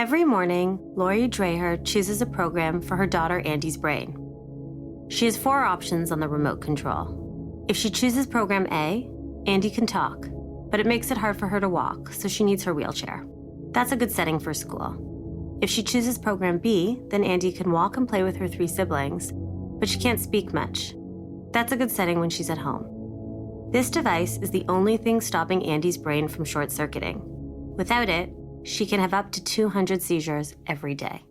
Every morning, Lori Dreher chooses a program for her daughter Andi's brain. She has 4 options on the remote control. If she chooses program A, Andi can talk, but it makes it hard for her to walk, so she needs her wheelchair. That's a good setting for school. If she chooses program B, then Andi can walk and play with her 3 siblings, but she can't speak much. That's a good setting when she's at home. This device is the only thing stopping Andi's brain from short-circuiting. Without it, she can have up to 200 seizures every day.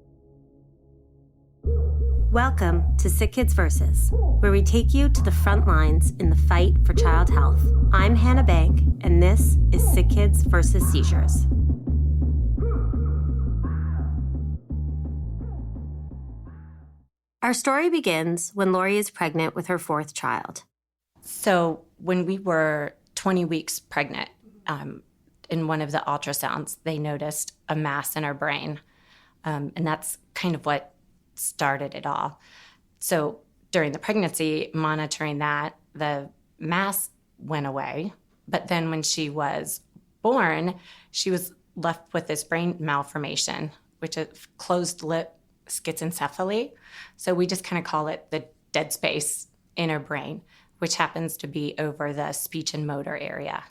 Welcome to SickKids Versus, where we take you to the front lines in the fight for child health. I'm Hannah Bank, and this is SickKids Versus Seizures. Our story begins when Lori is pregnant with her 4th child. So when we were 20 weeks pregnant, in one of the ultrasounds, they noticed a mass in our brain. And that's kind of what started it all. So during the pregnancy, monitoring that, the mass went away. But then when she was born, she was left with this brain malformation, which is closed lip schizencephaly. So we just kind of call it the dead space in her brain, which happens to be over the speech and motor area.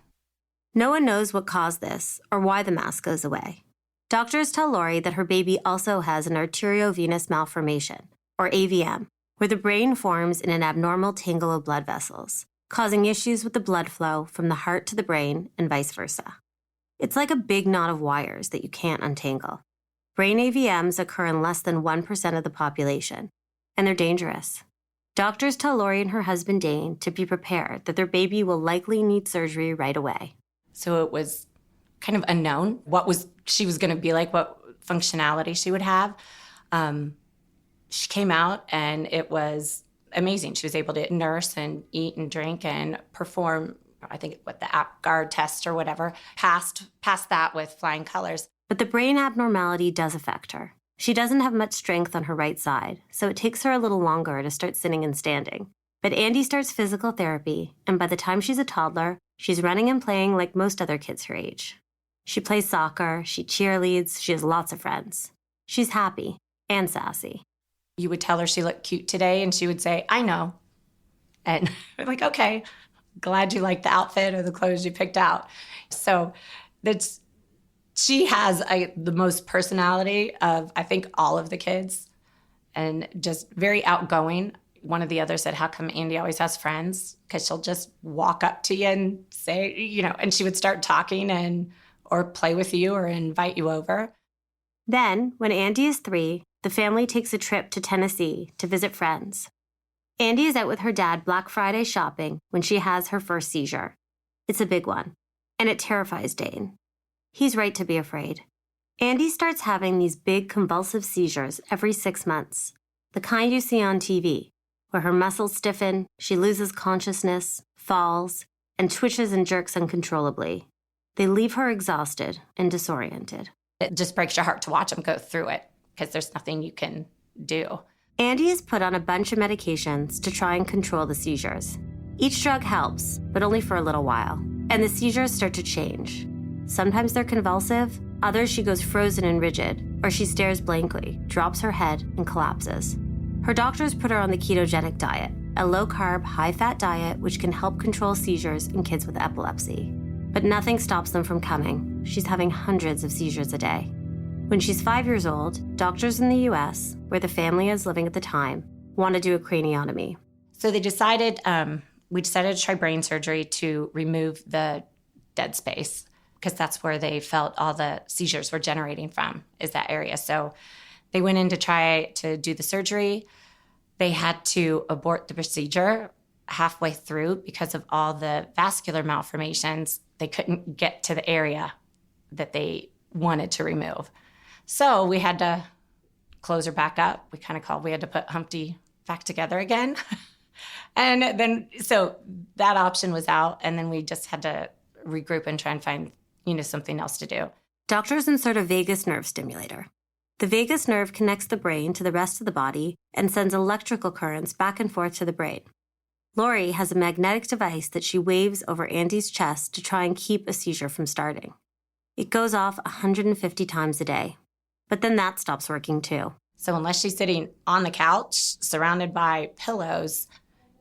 No one knows what caused this or why the mass goes away. Doctors tell Lori that her baby also has an arteriovenous malformation, or AVM, where the brain forms in an abnormal tangle of blood vessels, causing issues with the blood flow from the heart to the brain and vice versa. It's like a big knot of wires that you can't untangle. Brain AVMs occur in less than 1% of the population, and they're dangerous. Doctors tell Lori and her husband Dane to be prepared that their baby will likely need surgery right away. So it was kind of unknown what she was going to be like, what functionality she would have. She came out and it was amazing. She was able to nurse and eat and drink and perform, I think, the APGAR test or whatever, passed that with flying colors. But the brain abnormality does affect her. She doesn't have much strength on her right side, so it takes her a little longer to start sitting and standing. But Andi starts physical therapy, and by the time she's a toddler, she's running and playing like most other kids her age. She plays soccer, she cheerleads, she has lots of friends. She's happy and sassy. You would tell her she looked cute today, and she would say, "I know." And we're like, okay, glad you liked the outfit or the clothes you picked out. So she has the most personality of, I think, all of the kids, and just very outgoing. One of the others said, "How come Andi always has friends?" Because she'll just walk up to you and say, and she would start talking or play with you or invite you over. Then, when Andi is 3, the family takes a trip to Tennessee to visit friends. Andi is out with her dad Black Friday shopping when she has her first seizure. It's a big one, and it terrifies Dane. He's right to be afraid. Andi starts having these big convulsive seizures every 6 months, the kind you see on TV, where her muscles stiffen, she loses consciousness, falls, and twitches and jerks uncontrollably. They leave her exhausted and disoriented. It just breaks your heart to watch them go through it because there's nothing you can do. Andi is put on a bunch of medications to try and control the seizures. Each drug helps, but only for a little while, and the seizures start to change. Sometimes they're convulsive, others she goes frozen and rigid, or she stares blankly, drops her head, and collapses. Her doctors put her on the ketogenic diet, a low-carb, high-fat diet which can help control seizures in kids with epilepsy. But nothing stops them from coming. She's having hundreds of seizures a day. When she's 5 years old, doctors in the U.S., where the family is living at the time, want to do a craniotomy. So we decided to try brain surgery to remove the dead space, because that's where they felt all the seizures were generating from, is that area. So they went in to try to do the surgery. They had to abort the procedure halfway through because of all the vascular malformations. They couldn't get to the area that they wanted to remove. So we had to close her back up. We had to put Humpty back together again. And then, so that option was out. And then we just had to regroup and try and find, something else to do. Doctors insert a vagus nerve stimulator. The vagus nerve connects the brain to the rest of the body and sends electrical currents back and forth to the brain. Lori has a magnetic device that she waves over Andi's chest to try and keep a seizure from starting. It goes off 150 times a day. But then that stops working too. So unless she's sitting on the couch surrounded by pillows,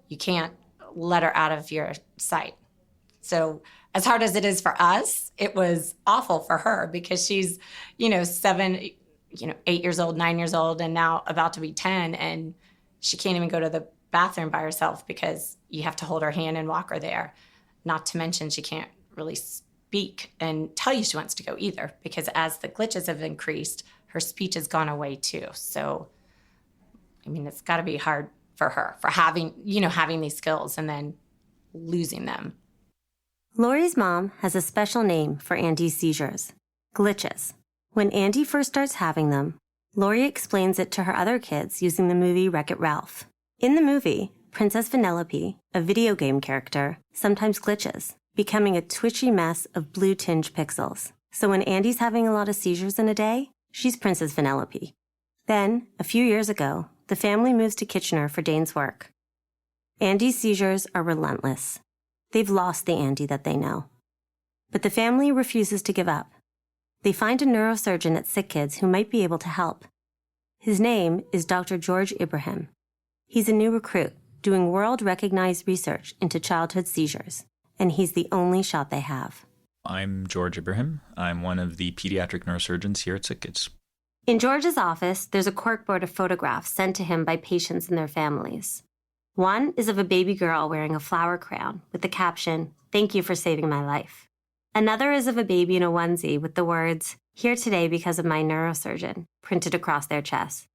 you can't let her out of your sight. So as hard as it is for us, it was awful for her because she's, 7, 8 years old, 9 years old, and now about to be 10, and she can't even go to the bathroom by herself because you have to hold her hand and walk her there. Not to mention she can't really speak and tell you she wants to go either, because as the glitches have increased, her speech has gone away too. So, it's got to be hard for her for having these skills and then losing them. Lori's mom has a special name for Andi's seizures, glitches. When Andi first starts having them, Lori explains it to her other kids using the movie Wreck-It Ralph. In the movie, Princess Vanellope, a video game character, sometimes glitches, becoming a twitchy mess of blue-tinged pixels. So when Andi's having a lot of seizures in a day, she's Princess Vanellope. Then, a few years ago, the family moves to Kitchener for Dane's work. Andi's seizures are relentless. They've lost the Andi that they know. But the family refuses to give up. They find a neurosurgeon at SickKids who might be able to help. His name is Dr. George Ibrahim. He's a new recruit doing world-recognized research into childhood seizures, and he's the only shot they have. I'm George Ibrahim. I'm one of the pediatric neurosurgeons here at SickKids. In George's office, there's a corkboard of photographs sent to him by patients and their families. One is of a baby girl wearing a flower crown with the caption, "Thank you for saving my life." Another is of a baby in a onesie with the words, "Here today because of my neurosurgeon," printed across their chest.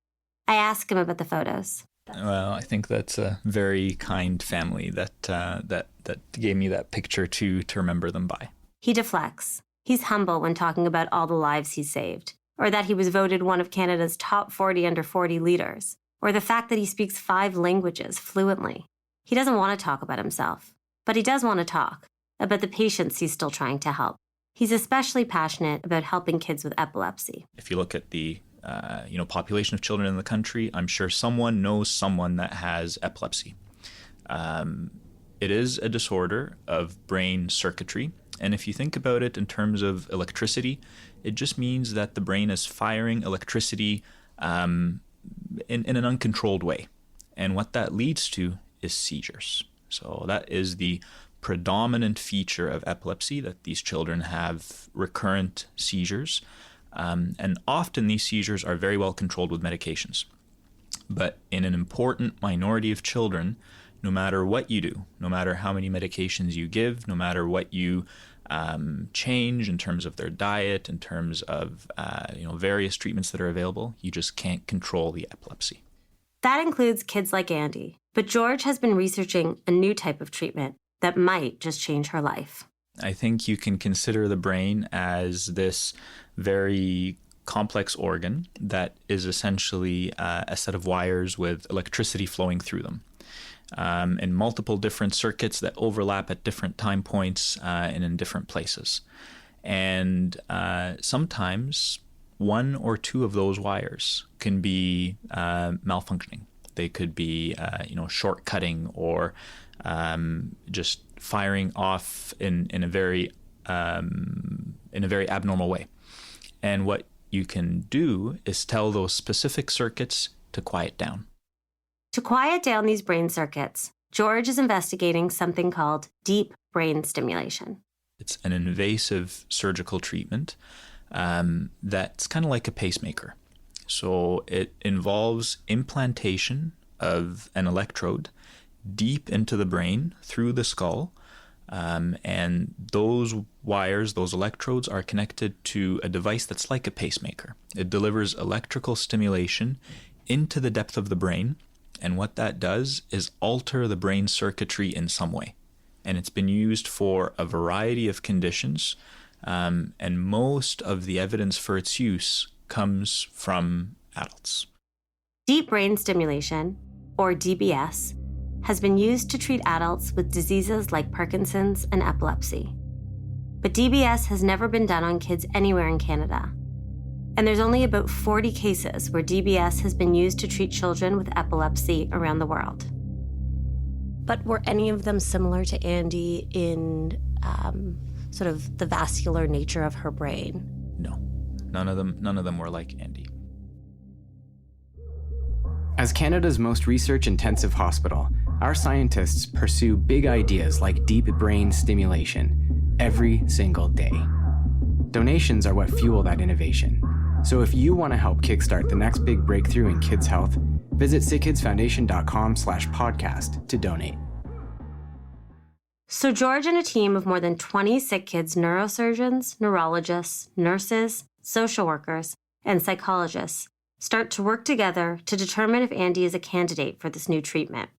I ask him about the photos. Well, I think that's a very kind family that gave me that picture to remember them by. He deflects. He's humble when talking about all the lives he's saved, or that he was voted one of Canada's top 40 under 40 leaders, or the fact that he speaks 5 languages fluently. He doesn't want to talk about himself, but he does want to talk about the patients he's still trying to help. He's especially passionate about helping kids with epilepsy. If you look at the population of children in the country, I'm sure someone knows someone that has epilepsy. It is a disorder of brain circuitry, and if you think about it in terms of electricity, it just means that the brain is firing electricity in an uncontrolled way. And what that leads to is seizures. So that is the predominant feature of epilepsy, that these children have recurrent seizures. And often these seizures are very well controlled with medications. But in an important minority of children, no matter what you do, no matter how many medications you give, no matter what you change in terms of their diet, in terms of various treatments that are available, you just can't control the epilepsy. That includes kids like Andi. But George has been researching a new type of treatment that might just change her life. I think you can consider the brain as this very complex organ that is essentially a set of wires with electricity flowing through them. In multiple different circuits that overlap at different time points and in different places. And sometimes one or two of those wires can be malfunctioning. They could be, short-cutting or just firing off in a very abnormal way. And what you can do is tell those specific circuits to quiet down. To quiet down these brain circuits, George is investigating something called deep brain stimulation. It's an invasive surgical treatment that's kind of like a pacemaker. So it involves implantation of an electrode deep into the brain through the skull. And those wires, those electrodes, are connected to a device that's like a pacemaker. It delivers electrical stimulation into the depth of the brain. And what that does is alter the brain circuitry in some way. And it's been used for a variety of conditions. And most of the evidence for its use comes from adults. Deep brain stimulation, or DBS, has been used to treat adults with diseases like Parkinson's and epilepsy. But DBS has never been done on kids anywhere in Canada. And there's only about 40 cases where DBS has been used to treat children with epilepsy around the world. But were any of them similar to Andi in sort of the vascular nature of her brain? No. None of them were like Andi. As Canada's most research-intensive hospital, our scientists pursue big ideas like deep brain stimulation every single day. Donations are what fuel that innovation. So if you want to help kickstart the next big breakthrough in kids' health, visit sickkidsfoundation.com/podcast to donate. So George and a team of more than 20 SickKids neurosurgeons, neurologists, nurses, social workers, and psychologists start to work together to determine if Andi is a candidate for this new treatment.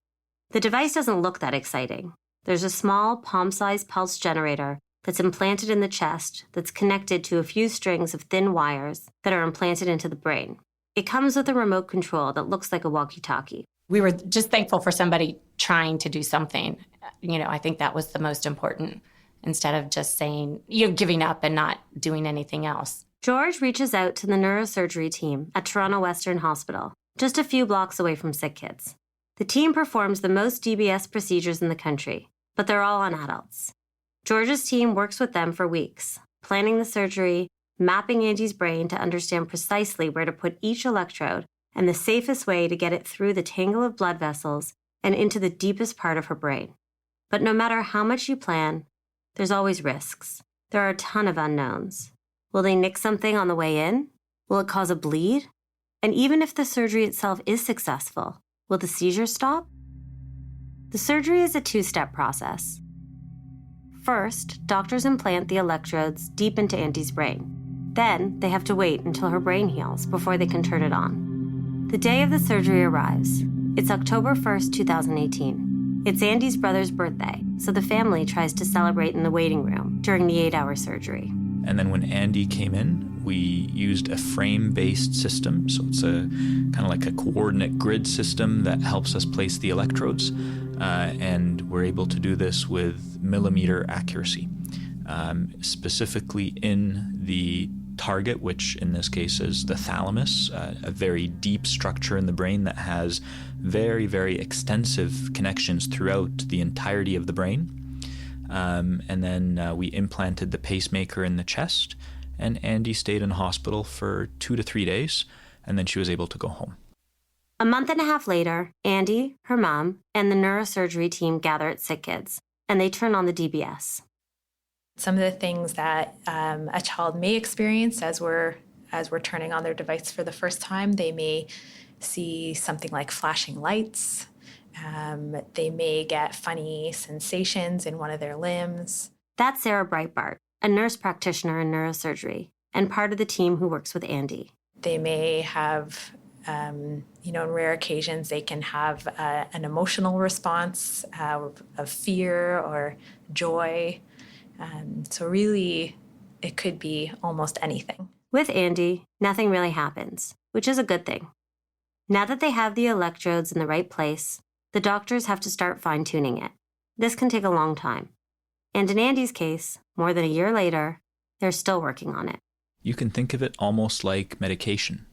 The device doesn't look that exciting. There's a small palm-sized pulse generator that's implanted in the chest that's connected to a few strings of thin wires that are implanted into the brain. It comes with a remote control that looks like a walkie-talkie. We were just thankful for somebody trying to do something. I think that was the most important, instead of just saying, giving up and not doing anything else. George reaches out to the neurosurgery team at Toronto Western Hospital, just a few blocks away from SickKids. The team performs the most DBS procedures in the country, but they're all on adults. George's team works with them for weeks, planning the surgery, mapping Andi's brain to understand precisely where to put each electrode and the safest way to get it through the tangle of blood vessels and into the deepest part of her brain. But no matter how much you plan, there's always risks. There are a ton of unknowns. Will they nick something on the way in? Will it cause a bleed? And even if the surgery itself is successful, will the seizures stop? The surgery is a two-step process. First, doctors implant the electrodes deep into Andi's brain. Then, they have to wait until her brain heals before they can turn it on. The day of the surgery arrives. It's October 1st, 2018. It's Andi's brother's birthday, so the family tries to celebrate in the waiting room during the 8-hour surgery. And then when Andi came in, we used a frame-based system. So it's a kind of like a coordinate grid system that helps us place the electrodes. And we're able to do this with millimeter accuracy, specifically in the target, which in this case is the thalamus, a very deep structure in the brain that has very, very extensive connections throughout the entirety of the brain. And then we implanted the pacemaker in the chest, and Andi stayed in hospital for 2 to 3 days, and then she was able to go home. A month and a half later, Andi, her mom, and the neurosurgery team gather at SickKids, and they turn on the DBS. Some of the things that a child may experience as we're turning on their device for the first time, they may see something like flashing lights. They may get funny sensations in one of their limbs. That's Sarah Breitbart, a nurse practitioner in neurosurgery and part of the team who works with Andi. They may have, in rare occasions, they can have an emotional response of fear or joy. So really, it could be almost anything. With Andi, nothing really happens, which is a good thing. Now that they have the electrodes in the right place, the doctors have to start fine-tuning it. This can take a long time. And in Andi's case, more than a year later, they're still working on it. You can think of it almost like medication.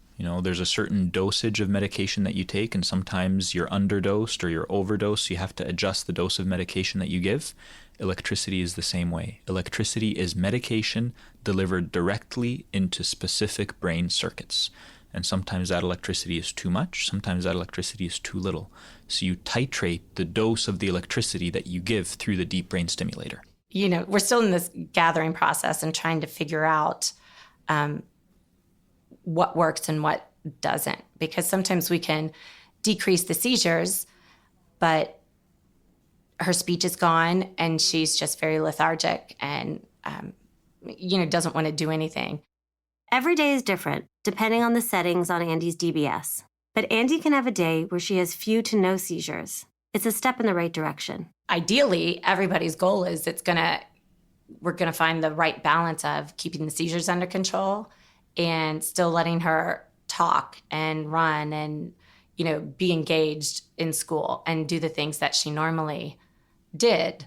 There's a certain dosage of medication that you take, and sometimes you're underdosed or you're overdosed, so you have to adjust the dose of medication that you give. Electricity is the same way. Electricity is medication delivered directly into specific brain circuits. And sometimes that electricity is too much, sometimes that electricity is too little. So you titrate the dose of the electricity that you give through the deep brain stimulator. We're still in this gathering process and trying to figure out what works and what doesn't. Because sometimes we can decrease the seizures, but her speech is gone and she's just very lethargic and, doesn't want to do anything. Every day is different, depending on the settings on Andi's DBS. But Andi can have a day where she has few to no seizures. It's a step in the right direction. Ideally, everybody's goal is we're gonna find the right balance of keeping the seizures under control and still letting her talk and run and, be engaged in school and do the things that she normally did.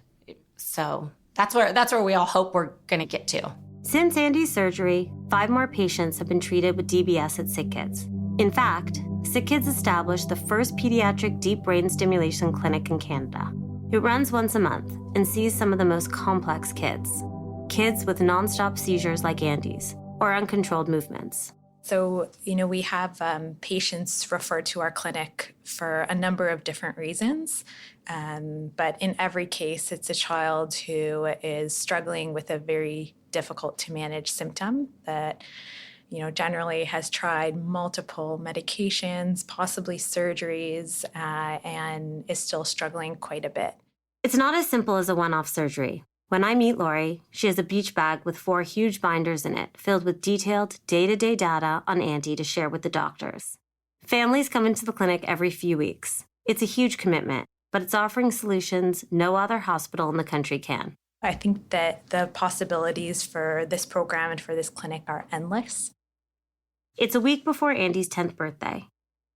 So that's where we all hope we're gonna get to. Since Andi's surgery, 5 more patients have been treated with DBS at SickKids. In fact, SickKids established the first pediatric deep brain stimulation clinic in Canada. It runs once a month and sees some of the most complex kids. Kids with nonstop seizures like Andi's, or uncontrolled movements. So, we have patients referred to our clinic for a number of different reasons. But in every case, it's a child who is struggling with a very difficult to manage symptom that, generally has tried multiple medications, possibly surgeries, and is still struggling quite a bit. It's not as simple as a one-off surgery. When I meet Lori, she has a beach bag with 4 huge binders in it, filled with detailed day-to-day data on Andi to share with the doctors. Families come into the clinic every few weeks. It's a huge commitment, but it's offering solutions no other hospital in the country can. I think that the possibilities for this program and for this clinic are endless. It's a week before Andi's 10th birthday.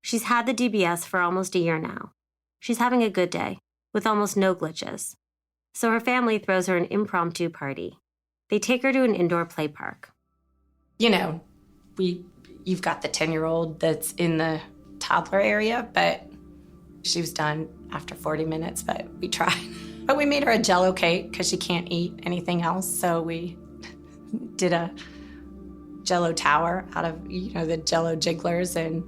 She's had the DBS for almost a year now. She's having a good day, with almost no glitches. So her family throws her an impromptu party. They take her to an indoor play park. You've got the 10-year-old that's in the toddler area, but she was done after 40 minutes, but we tried. But we made her a Jell-O cake because she can't eat anything else, so we did a Jell-O tower out of, the Jell-O jigglers and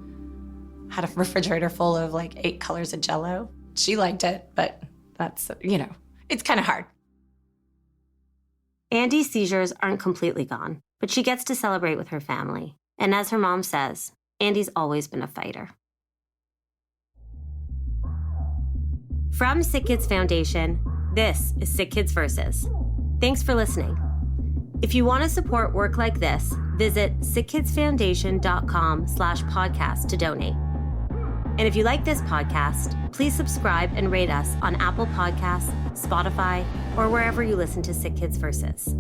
had a refrigerator full of 8 colors of Jell-O. She liked it, but that's, it's kind of hard. Andi's seizures aren't completely gone, but she gets to celebrate with her family. And as her mom says, Andi's always been a fighter. From SickKids Foundation, this is SickKids Versus. Thanks for listening. If you want to support work like this, visit sickkidsfoundation.com/podcast to donate. And if you like this podcast, please subscribe and rate us on Apple Podcasts, Spotify, or wherever you listen to SickKids Versus.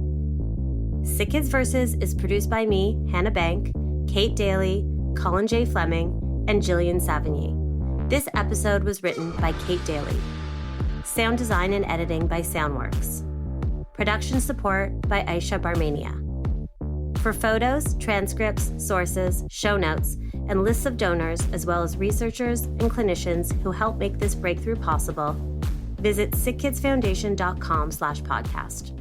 SickKids Versus is produced by me, Hannah Bank, Kate Daly, Colin J. Fleming, and Jillian Savigny. This episode was written by Kate Daly. Sound design and editing by Soundworks. Production support by Aisha Barmania. For photos, transcripts, sources, show notes, and lists of donors, as well as researchers and clinicians who help make this breakthrough possible, visit sickkidsfoundation.com/podcast.